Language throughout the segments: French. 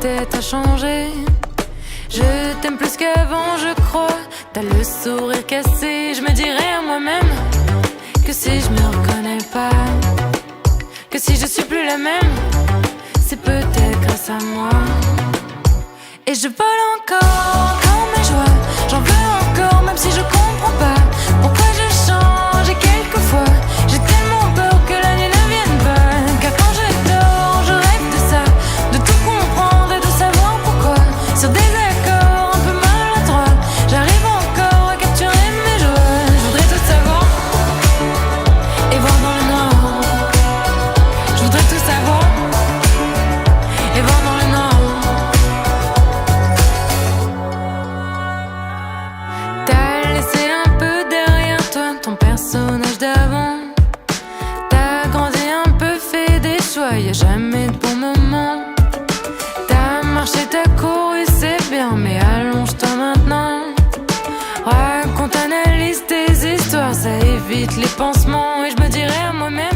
tête a changé. Je t'aime plus qu'avant, je crois. T'as le sourire cassé. Je me dirais à moi-même que si je me reconnais pas, que si je suis plus la même, c'est peut-être grâce à moi. Et je vole encore mes joies. J'en veux encore, même si je comprends pas pourquoi je change. Et quelquefois, j'ai tellement peur que la nuit ne vienne pas. Car quand je dors, je rêve de ça, de tout comprendre et de savoir pourquoi. Sur des accords un peu maladroits, j'arrive encore à capturer mes joies. Je voudrais tout savoir et voir dans le noir. Je voudrais tout savoir et voir dans le noir. T'as laissé un peu derrière toi ton personnage d'avant. T'as grandi un peu, fait des choix, y'a jamais de bon moment. T'as marché, t'as couru, c'est bien, mais allonge-toi maintenant. Raconte, analyse tes histoires, ça évite les pansements. Et je me dirais à moi-même.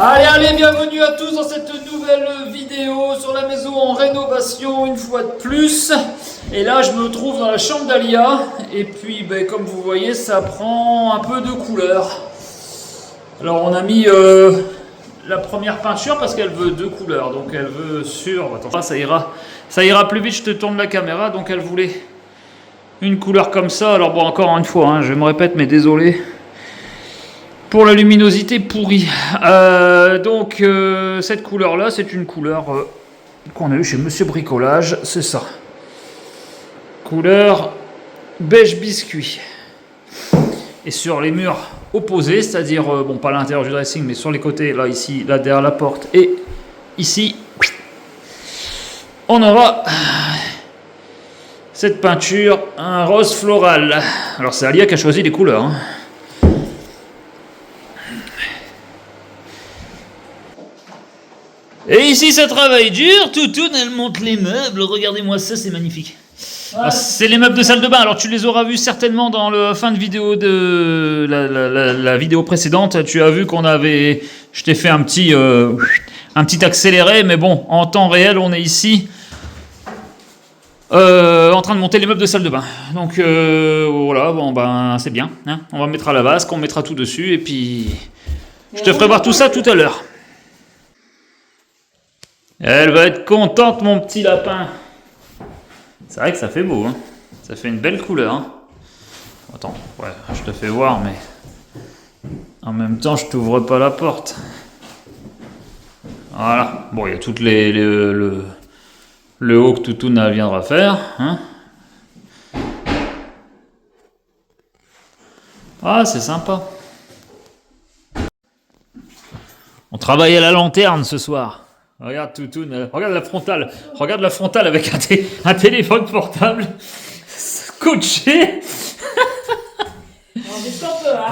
Allez, bienvenue à tous dans cette nouvelle vidéo sur la maison en rénovation une fois de plus. Et là je me trouve dans la chambre d'Alia. Et puis comme vous voyez, ça prend un peu de couleur. Alors on a mis la première peinture parce qu'elle veut 2 couleurs. Donc elle veut sur... Attends, ça ira plus vite, je te tourne la caméra. Donc elle voulait une couleur comme ça. Alors bon, encore une fois, hein, je me répète mais désolé pour la luminosité pourrie. Donc cette couleur là, c'est une couleur qu'on a eu chez Monsieur Bricolage, c'est ça. Couleur beige biscuit. Et sur les murs opposés, c'est-à-dire bon pas à l'intérieur du dressing, mais sur les côtés, là ici, là derrière la porte et ici, on aura cette peinture, un rose floral. Alors c'est Alia qui a choisi les couleurs. Hein. Et ici, ça travaille dur. Toutoune, elle monte les meubles. Regardez-moi ça, c'est magnifique. Ouais. C'est les meubles de salle de bain. Alors, tu les auras vus certainement dans la fin de vidéo de la vidéo précédente. Tu as vu qu'on avait... Je t'ai fait un petit accéléré. Mais bon, en temps réel, on est ici en train de monter les meubles de salle de bain. Donc, voilà, bon, c'est bien. Hein, on va mettre à la vasque, on mettra tout dessus. Et puis, je te ferai voir tout ça tout à l'heure. Elle va être contente, mon petit lapin. C'est vrai que ça fait beau, hein. Ça fait une belle couleur, hein. Attends, ouais, je te fais voir, mais en même temps, je t'ouvre pas la porte. Voilà. Bon, il y a toutes le haut que Toutoune viendra faire, hein. Ah, c'est sympa. On travaille à la lanterne ce soir. Regarde Toutoune, regarde la frontale avec un téléphone portable scotché.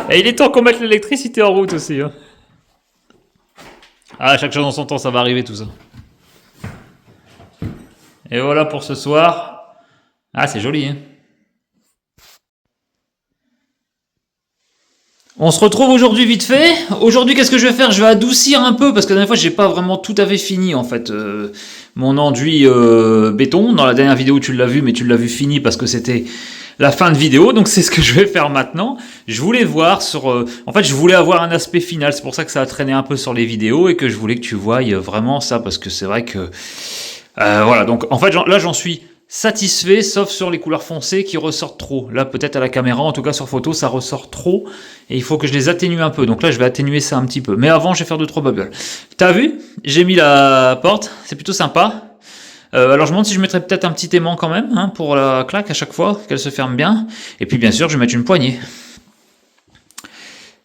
Et il est temps qu'on mette l'électricité en route aussi. Hein. Ah, chaque chose en son temps, ça va arriver tout ça. Et voilà pour ce soir. Ah, c'est joli, hein. On se retrouve aujourd'hui vite fait. Aujourd'hui, qu'est-ce que je vais faire? Je vais adoucir un peu parce que la dernière fois, j'ai pas vraiment tout à fait fini en fait mon enduit béton. Dans la dernière vidéo, tu l'as vu, mais tu l'as vu fini parce que c'était la fin de vidéo. Donc c'est ce que je vais faire maintenant. Je voulais voir sur, en fait, je voulais avoir un aspect final. C'est pour ça que ça a traîné un peu sur les vidéos et que je voulais que tu voies vraiment ça parce que c'est vrai que voilà. Donc en fait, là, j'en suis satisfait, sauf sur les couleurs foncées qui ressortent trop. Là, peut-être à la caméra, en tout cas sur photo, ça ressort trop. Et il faut que je les atténue un peu. Donc là, je vais atténuer ça un petit peu. Mais avant, je vais faire 2-3 bubbles. T'as vu? J'ai mis la porte. C'est plutôt sympa. Alors, je me demande si je mettrais peut-être un petit aimant quand même, hein, pour la claque à chaque fois, qu'elle se ferme bien. Et puis, bien sûr, je vais mettre une poignée.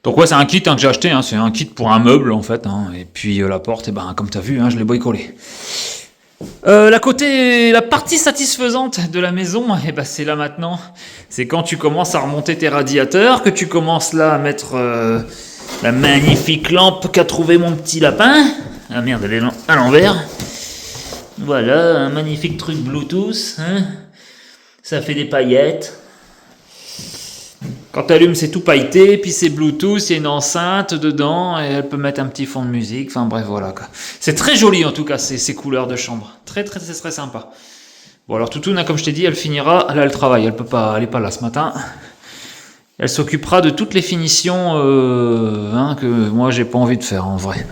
Donc ouais, c'est un kit hein, que j'ai acheté. Hein. C'est un kit pour un meuble, en fait. Hein. Et puis, la porte, comme t'as vu, hein, je l'ai bricolée. La partie satisfaisante de la maison, c'est là maintenant. C'est quand tu commences à remonter tes radiateurs, que tu commences là à mettre la magnifique lampe qu'a trouvé mon petit lapin. Ah merde, elle est à l'envers. Voilà, un magnifique truc Bluetooth. Hein. Ça fait des paillettes. Quand tu allumes, c'est tout pailleté, puis c'est Bluetooth, il y a une enceinte dedans, et elle peut mettre un petit fond de musique, enfin bref, voilà quoi. C'est très joli en tout cas, ces couleurs de chambre. Très très, c'est très sympa. Bon alors Toutoune, comme je t'ai dit, elle finira, là elle travaille, elle est pas là ce matin. Elle s'occupera de toutes les finitions que moi j'ai pas envie de faire en vrai.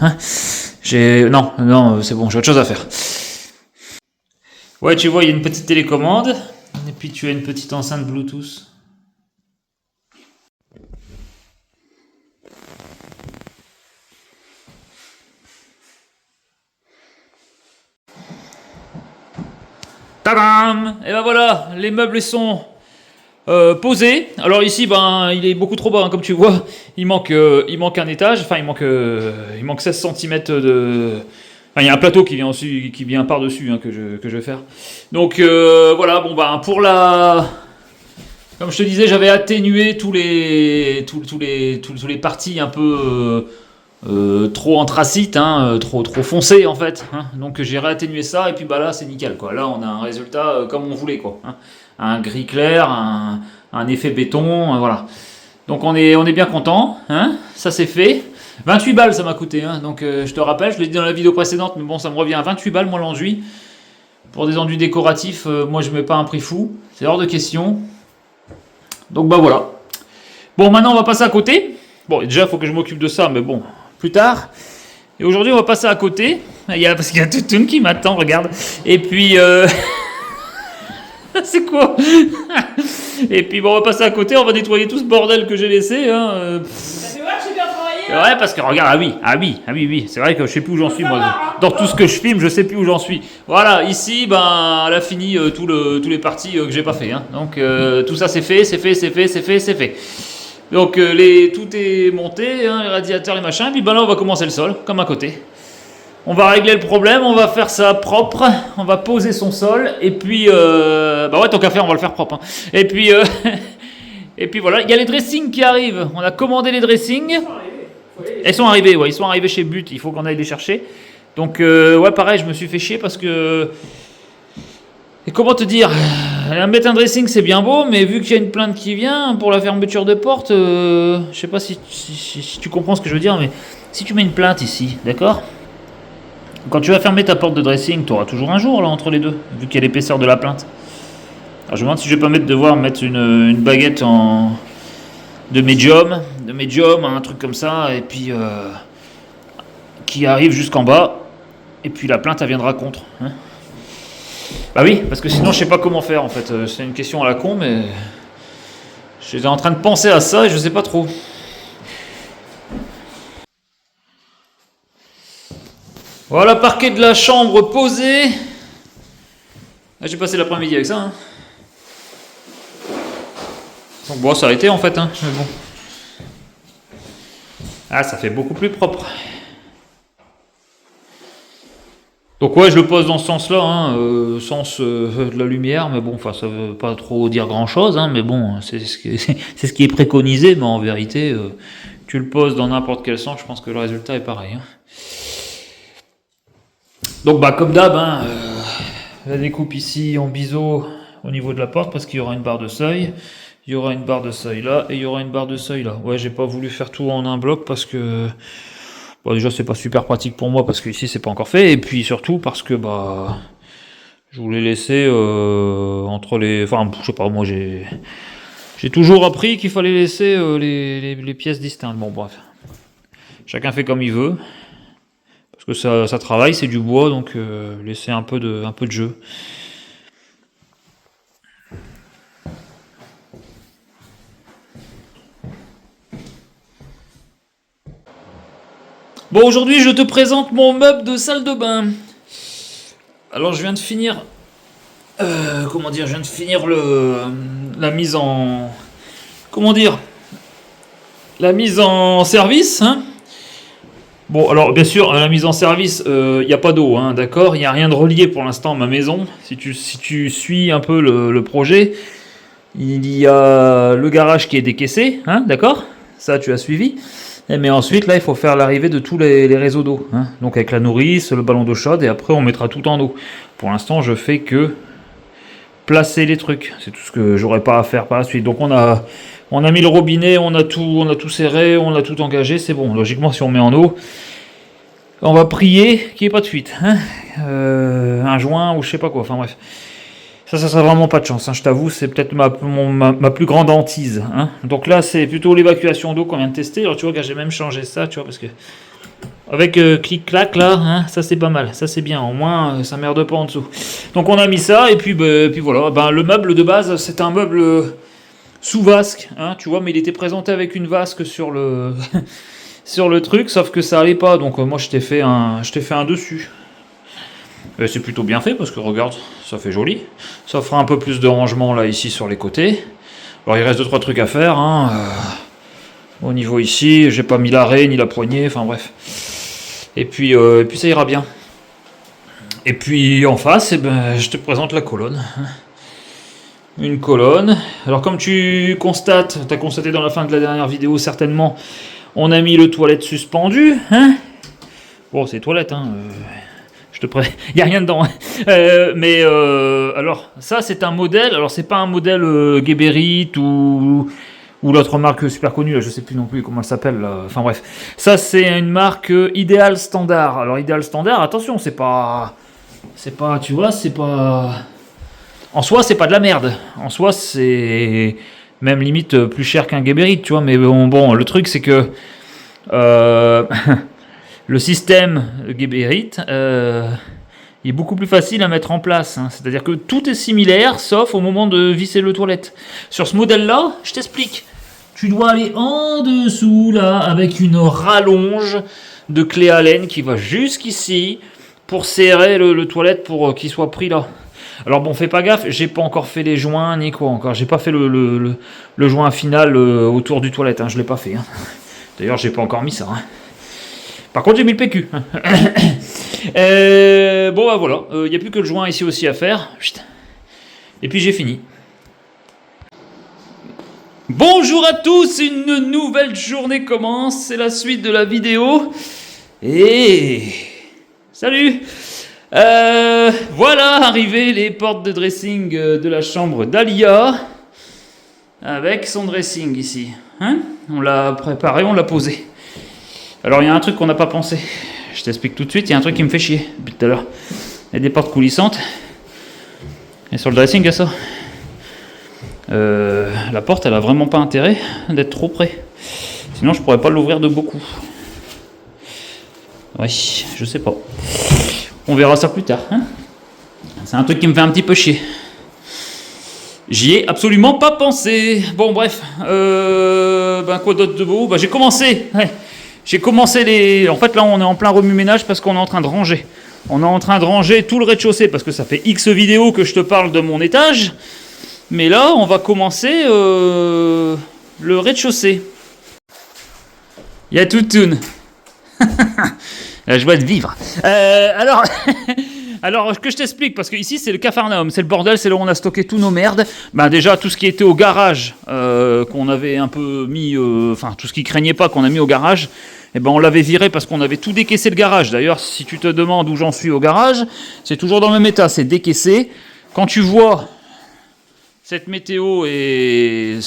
Non, c'est bon, j'ai autre chose à faire. Ouais, tu vois, il y a une petite télécommande, et puis tu as une petite enceinte Bluetooth. Tadam! Et ben voilà, les meubles sont posés. Alors ici, il est beaucoup trop bas, comme tu vois. Il manque un étage. Enfin, il manque 16 cm de. Enfin, il y a un plateau qui vient par-dessus que je vais faire. Donc voilà, pour la. Comme je te disais, j'avais atténué tous les parties un peu trop anthracite, trop foncé en fait. Donc j'ai réatténué ça et puis là c'est nickel quoi. Là on a un résultat comme on voulait quoi. Un gris clair, un effet béton, voilà. Donc on est bien content. Ça c'est fait. 28 balles ça m'a coûté. Donc je te rappelle, je l'ai dit dans la vidéo précédente, mais bon ça me revient à 28 balles moi l'enduit. Pour des enduits décoratifs, moi je mets pas un prix fou, c'est hors de question. Donc voilà. Bon maintenant on va passer à côté. Bon déjà il faut que je m'occupe de ça, mais bon. Plus tard. Et aujourd'hui, on va passer à côté. Parce qu'il y a Toutoune qui m'attend, regarde. Et puis... c'est quoi? Et puis, on va passer à côté, on va nettoyer tout ce bordel que j'ai laissé. Ça fait voir que j'ai bien travaillé. Ouais, parce que regarde, oui. C'est vrai que je sais plus où j'en suis, moi. Dans tout ce que je filme, je sais plus où j'en suis. Voilà, ici, elle a fini tous les parties que j'ai pas fait. Donc, tout ça, c'est fait. Donc tout est monté, les radiateurs, les machins, puis là on va commencer le sol, comme à côté. On va régler le problème, on va faire ça propre, on va poser son sol, et puis tant qu'à faire on va le faire propre. Et puis et puis voilà, il y a les dressings qui arrivent, on a commandé les dressings. Ils sont arrivés chez But, il faut qu'on aille les chercher. Donc pareil, je me suis fait chier parce que... Et comment te dire, mettre un dressing c'est bien beau, mais vu qu'il y a une plainte qui vient pour la fermeture de porte, je sais pas si tu comprends ce que je veux dire, mais si tu mets une plainte ici, d'accord? Quand tu vas fermer ta porte de dressing, tu auras toujours un jour là entre les deux, vu qu'il y a l'épaisseur de la plainte. Alors je me demande si je vais pas devoir mettre une baguette de médium, un truc comme ça, et puis qui arrive jusqu'en bas, et puis la plainte elle viendra contre. Bah oui, parce que sinon je sais pas comment faire en fait. C'est une question à la con, mais j'étais en train de penser à ça et je sais pas trop. Voilà, parquet de la chambre posé. J'ai passé l'après-midi avec ça. Donc bon, ça a été en fait, mais bon. Ah, ça fait beaucoup plus propre. Donc ouais, je le pose dans ce sens-là, sens de la lumière, mais bon, ça veut pas trop dire grand-chose, mais bon, c'est ce qui est préconisé, mais en vérité, tu le poses dans n'importe quel sens, je pense que le résultat est pareil. Donc comme d'hab, la découpe ici en biseau au niveau de la porte, parce qu'il y aura une barre de seuil, il y aura une barre de seuil là, et il y aura une barre de seuil là. Ouais, j'ai pas voulu faire tout en un bloc, parce que... Bon, déjà c'est pas super pratique pour moi parce que ici c'est pas encore fait, et puis surtout parce que je voulais laisser entre les... Enfin je sais pas, moi j'ai toujours appris qu'il fallait laisser les pièces distinctes. Bon bref, chacun fait comme il veut, parce que ça travaille, c'est du bois, donc laisser un peu de jeu. Bon, aujourd'hui, je te présente mon meuble de salle de bain. Alors, je viens de finir... je viens de finir la mise en... La mise en service, Bon, alors, bien sûr, la mise en service, il n'y a pas d'eau, d'accord? Il n'y a rien de relié pour l'instant à ma maison. Si tu suis un peu le projet, il y a le garage qui est décaissé, d'accord? Ça, tu as suivi. Mais ensuite, là, il faut faire l'arrivée de tous les réseaux d'eau. Donc avec la nourrice, le ballon d'eau chaude, et après, on mettra tout en eau. Pour l'instant, je fais que placer les trucs. C'est tout ce que j'aurai pas à faire par la suite. Donc on a On a mis le robinet, on a tout serré, on a tout engagé, c'est bon. Logiquement, si on met en eau, on va prier qu'il n'y ait pas de fuite. Hein, un joint ou je sais pas quoi, enfin bref. Ça sera vraiment pas de chance, hein, je t'avoue, c'est peut-être ma plus grande hantise. Hein. Donc là, c'est plutôt l'évacuation d'eau qu'on vient de tester. Alors tu vois, j'ai même changé ça, tu vois, parce que avec clic-clac là, hein, ça c'est pas mal, ça c'est bien, au moins ça merde pas en dessous. Donc on a mis ça, et puis voilà, le meuble de base, c'est un meuble sous vasque, hein, tu vois, mais il était présenté avec une vasque sur le, sur le truc, sauf que ça allait pas, donc moi je t'ai fait un dessus. C'est plutôt bien fait parce que regarde, ça fait joli. Ça fera un peu plus de rangement là ici sur les côtés. Alors il reste 2-3 trucs à faire. Hein. Au niveau ici, j'ai pas mis l'arrêt ni la poignée, enfin bref. Et puis ça ira bien. Et puis en face, je te présente la colonne. Une colonne. Alors comme tu constates, tu as constaté dans la fin de la dernière vidéo certainement, on a mis le toilette suspendu. Hein. Bon, c'est toilette, hein. Il n'y a rien dedans. Alors, ça, c'est un modèle. Alors, c'est pas un modèle Geberit ou l'autre marque super connue. Là, je sais plus non plus comment elle s'appelle. Enfin, bref. Ça, c'est une marque Ideal Standard. Alors, Ideal Standard, attention, c'est pas. Tu vois, c'est pas. En soi, c'est pas de la merde. En soi, c'est même limite plus cher qu'un Geberit, tu vois. Mais bon, le truc, c'est que. Le système Geberit est beaucoup plus facile à mettre en place. Hein. C'est-à-dire que tout est similaire, sauf au moment de visser le toilette. Sur ce modèle-là, je t'explique. Tu dois aller en dessous, là, avec une rallonge de clé Allen qui va jusqu'ici pour serrer le toilette pour qu'il soit pris là. Alors bon, fais pas gaffe, j'ai pas encore fait les joints ni quoi encore. J'ai pas fait le joint final autour du toilette. Hein. Je l'ai pas fait. Hein. D'ailleurs, j'ai pas encore mis ça. Hein. Par contre, j'ai mis le PQ. Bon, voilà. Il n'y a plus que le joint ici aussi à faire. Et puis, j'ai fini. Bonjour à tous, une nouvelle journée commence. C'est la suite de la vidéo. Et... Salut. Voilà, arrivées les portes de dressing de la chambre d'Alia. Avec son dressing ici. Hein, on l'a préparé, on l'a posé. Alors, il y a un truc qu'on n'a pas pensé. Je t'explique tout de suite, il y a un truc qui me fait chier depuis tout à l'heure. Il y a des portes coulissantes. Et sur le dressing, il y a ça. La porte, elle a vraiment pas intérêt d'être trop près. Sinon, je pourrais pas l'ouvrir de beaucoup. Oui, je sais pas. On verra ça plus tard. Hein, c'est un truc qui me fait un petit peu chier. J'y ai absolument pas pensé. Bon, bref. Quoi d'autre de beau ? J'ai commencé. Ouais. J'ai commencé les... En fait, là, on est en plein remue-ménage parce qu'on est en train de ranger. On est en train de ranger tout le rez-de-chaussée parce que ça fait X vidéos que je te parle de mon étage. Mais là, on va commencer le rez-de-chaussée. Il y a tout tune. La joie de vivre. Alors, que je t'explique, parce que ici, c'est le Capharnaüm, c'est le bordel, c'est là où on a stocké tous nos merdes. Déjà, tout ce qui était au garage, qu'on avait un peu mis... tout ce qui craignait pas, qu'on a mis au garage, on l'avait viré parce qu'on avait tout décaissé le garage. D'ailleurs, si tu te demandes où j'en suis au garage, c'est toujours dans le même état, c'est décaissé. Quand tu vois cette météo et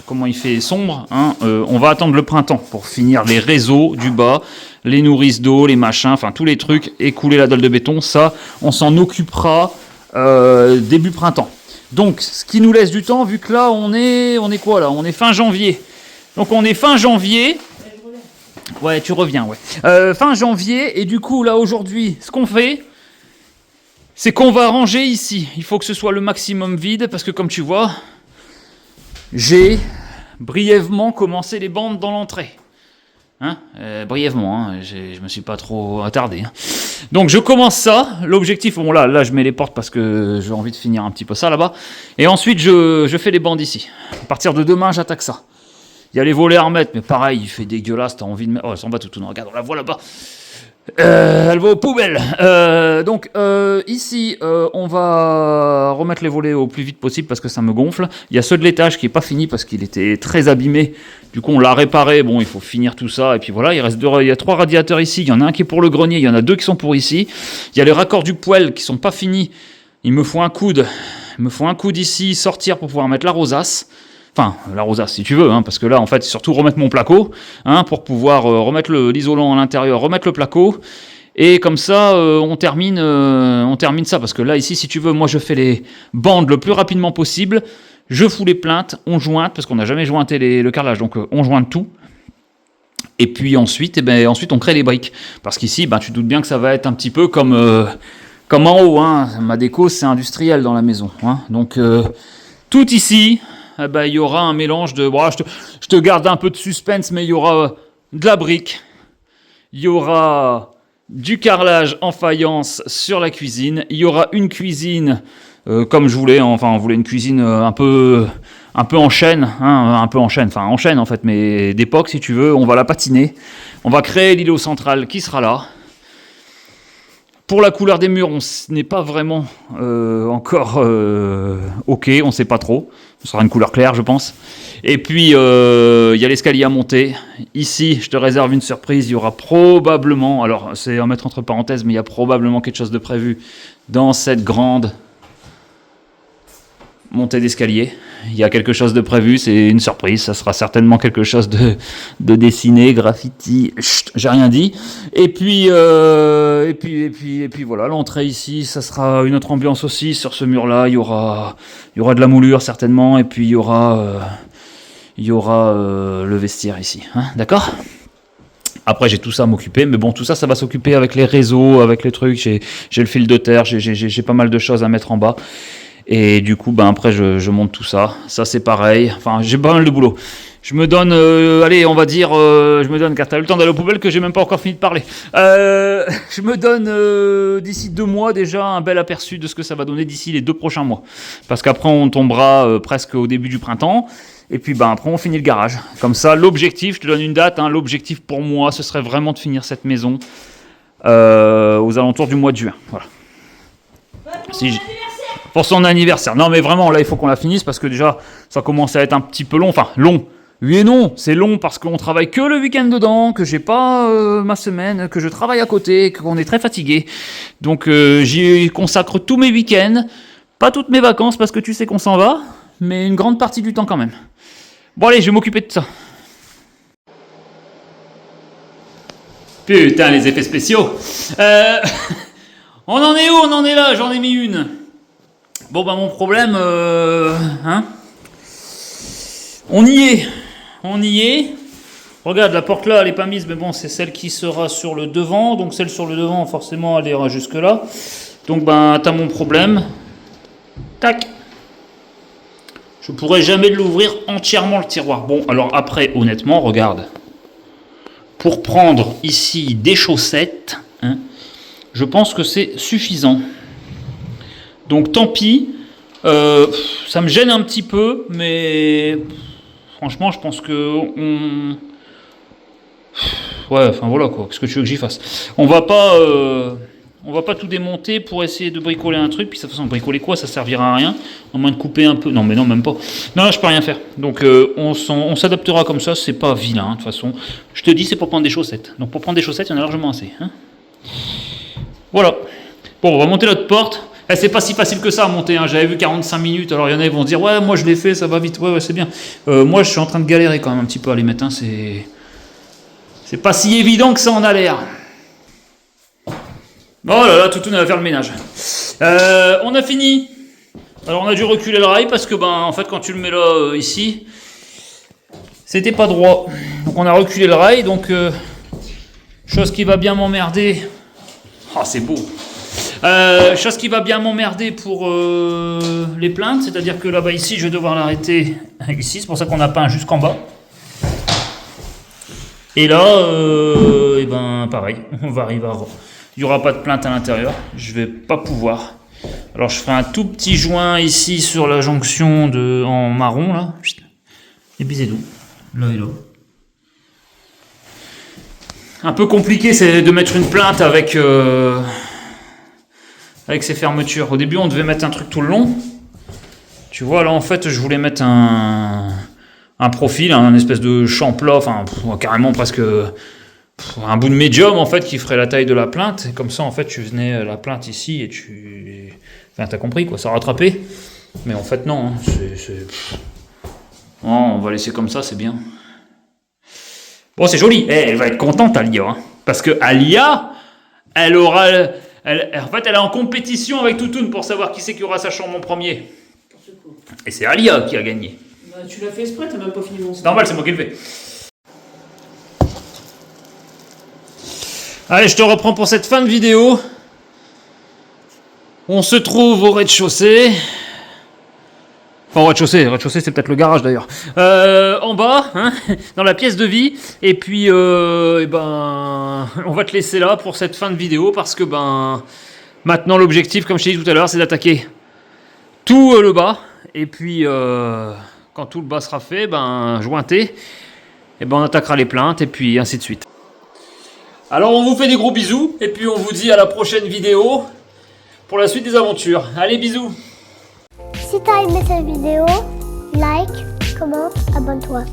comment il fait sombre, hein, on va attendre le printemps pour finir les réseaux du bas, les nourrices d'eau, les machins, enfin tous les trucs, écouler la dalle de béton, ça, on s'en occupera début printemps. Donc, ce qui nous laisse du temps, vu que là, on est quoi là ? On est fin janvier. Donc, on est fin janvier. Ouais, tu reviens, ouais. Fin janvier, et du coup, là, aujourd'hui, ce qu'on fait, c'est qu'on va ranger ici. Il faut que ce soit le maximum vide, parce que comme tu vois, j'ai brièvement commencé les bandes dans l'entrée. Hein, brièvement, hein, je me suis pas trop attardé. Hein. Donc je commence ça, l'objectif, bon là je mets les portes parce que j'ai envie de finir un petit peu ça là-bas, et ensuite je fais les bandes ici. À partir de demain, j'attaque ça. Il y a les volets à remettre, mais pareil, il fait dégueulasse, t'as envie de mettre... Oh, elle s'en va tout, regarde, on la voit là-bas. Elle va aux poubelles. Ici, on va remettre les volets au plus vite possible parce que ça me gonfle. Il y a ceux de l'étage qui n'est pas fini parce qu'il était très abîmé. Du coup, on l'a réparé. Bon, il faut finir tout ça. Et puis voilà, il y a 3 radiateurs ici. Il y en a un qui est pour le grenier. Il y en a 2 qui sont pour ici. Il y a les raccords du poêle qui sont pas finis. Il me faut un coude. Il me faut un coude ici, sortir pour pouvoir mettre la rosace. Enfin, la rosace si tu veux, hein, parce que là en fait c'est surtout remettre mon placo, hein, pour pouvoir remettre l'isolant à l'intérieur, remettre le placo, et comme ça on termine ça, parce que là ici si tu veux, moi je fais les bandes le plus rapidement possible, je fous les plaintes, on jointe, parce qu'on n'a jamais jointé le carrelage, donc on jointe tout. Et puis ensuite, ensuite on crée les briques. Parce qu'ici, tu te doutes bien que ça va être un petit peu comme en haut. Hein. Ma déco, c'est industriel dans la maison. Hein. Donc tout ici, il y aura un mélange de... Bon, je te garde un peu de suspense, mais il y aura de la brique. Il y aura du carrelage en faïence sur la cuisine. Il y aura une cuisine comme je voulais. Enfin, on voulait une cuisine un peu en chaîne, hein, en chaîne en fait, mais d'époque si tu veux. On va la patiner, on va créer l'îlot central qui sera là. Pour la couleur des murs, on n'est pas vraiment encore ok, on ne sait pas trop. Ce sera une couleur claire, je pense. Et puis, il y a l'escalier à monter. Ici, je te réserve une surprise. Il y aura probablement, alors c'est à mettre entre parenthèses, mais il y a probablement quelque chose de prévu dans cette grande montée d'escalier. Il y a quelque chose de prévu, c'est une surprise. Ça sera certainement quelque chose de dessiné, graffiti. Chut, j'ai rien dit. Et puis voilà, l'entrée ici, ça sera une autre ambiance aussi. Sur ce mur-là, il y aura de la moulure certainement. Et puis il y aura le vestiaire ici. Hein, d'accord ? Après, j'ai tout ça à m'occuper, mais bon, tout ça, ça va s'occuper avec les réseaux, avec les trucs. J'ai le fil de terre, j'ai pas mal de choses à mettre en bas. Et du coup, après, je monte tout ça. Ça, c'est pareil. Enfin, j'ai pas mal de boulot. Je me donne, allez, on va dire, car t'as eu le temps d'aller aux poubelles que j'ai même pas encore fini de parler. Je me donne d'ici 2 mois déjà un bel aperçu de ce que ça va donner d'ici les 2 prochains mois. Parce qu'après, on tombera presque au début du printemps. Et puis, après, on finit le garage. Comme ça, l'objectif, je te donne une date, hein, l'objectif pour moi, ce serait vraiment de finir cette maison aux alentours du mois de juin. Voilà. Pour son anniversaire. Non, mais vraiment, là, il faut qu'on la finisse parce que déjà, ça commence à être un petit peu long. Enfin, long. Oui et non, c'est long parce qu'on travaille que le week-end dedans, que j'ai pas ma semaine, que je travaille à côté, qu'on est très fatigué. Donc, j'y consacre tous mes week-ends, pas toutes mes vacances parce que tu sais qu'on s'en va, mais une grande partie du temps quand même. Bon, allez, je vais m'occuper de ça. Putain, les effets spéciaux. On en est où? On en est là, j'en ai mis une. Bon, mon problème, on y est. Regarde, la porte là, elle est pas mise, mais bon, c'est celle qui sera sur le devant. Donc, celle sur le devant, forcément, elle ira jusque là. Donc, t'as mon problème. Tac. Je pourrais jamais l'ouvrir entièrement le tiroir. Bon, alors après, honnêtement, regarde. Pour prendre ici des chaussettes, je pense que c'est suffisant. Donc tant pis, ça me gêne un petit peu, mais franchement, je pense que ouais, enfin voilà quoi. Qu'est-ce que tu veux que j'y fasse ? On va pas tout démonter pour essayer de bricoler un truc. Puis de toute façon, bricoler quoi ? Ça servira à rien. À moins de couper un peu. Non, mais non, même pas. Non, là, je peux rien faire. Donc on s'adaptera comme ça. C'est pas vilain de toute façon. Je te dis, c'est pour prendre des chaussettes. Donc pour prendre des chaussettes, il y en a largement assez. Hein, voilà. Bon, on va monter notre porte. C'est pas si facile que ça à monter, hein. J'avais vu 45 minutes, alors il y en a qui vont dire « Ouais, moi je l'ai fait, ça va vite, ouais, c'est bien. » Moi je suis en train de galérer quand même un petit peu à les mettre, hein. C'est pas si évident que ça en a l'air. Oh là là, Toutoune va faire le ménage. On a fini. Alors on a dû reculer le rail parce que en fait quand tu le mets là, ici, c'était pas droit. Donc on a reculé le rail, donc chose qui va bien m'emmerder. Ah, c'est beau. Chose qui va bien m'emmerder pour les plaintes, c'est-à-dire que là-bas ici, je vais devoir l'arrêter ici, c'est pour ça qu'on a peint jusqu'en bas. Et là, pareil, on va arriver à... Il n'y aura pas de plainte à l'intérieur, je vais pas pouvoir. Alors je ferai un tout petit joint ici sur la jonction en marron là. Et puis c'est tout. Là et là. Un peu compliqué, c'est de mettre une plainte avec ces fermetures. Au début, on devait mettre un truc tout le long. Tu vois, là, en fait, je voulais mettre un profil, un espèce de champ plat, enfin, carrément presque un bout de médium, en fait, qui ferait la taille de la plainte. Et comme ça, en fait, tu venais la plainte ici et tu... Enfin, t'as compris, quoi, ça rattrapait. Mais en fait, non. Hein, Oh, on va laisser comme ça, c'est bien. Bon, c'est joli. Elle va être contente, Alia. Hein, parce que Alia, elle aura... en fait, elle est en compétition avec Toutoun pour savoir qui c'est qui aura sa chambre en premier. Et c'est Alia qui a gagné. Bah, tu l'as fait exprès, t'as même pas fini mon C'est normal, c'est moi qui le fais. Allez, je te reprends pour cette fin de vidéo. On se trouve au rez-de-chaussée. Enfin, au rez-de-chaussée. Le rez-de-chaussée, c'est peut-être le garage d'ailleurs. En bas, hein, dans la pièce de vie. Et puis, on va te laisser là pour cette fin de vidéo parce que, maintenant, l'objectif, comme je t'ai dit tout à l'heure, c'est d'attaquer tout le bas. Et puis, quand tout le bas sera fait, jointé, et on attaquera les plaintes et puis ainsi de suite. Alors, on vous fait des gros bisous et puis on vous dit à la prochaine vidéo pour la suite des aventures. Allez, bisous! Si t'as aimé cette vidéo, like, commente, abonne-toi.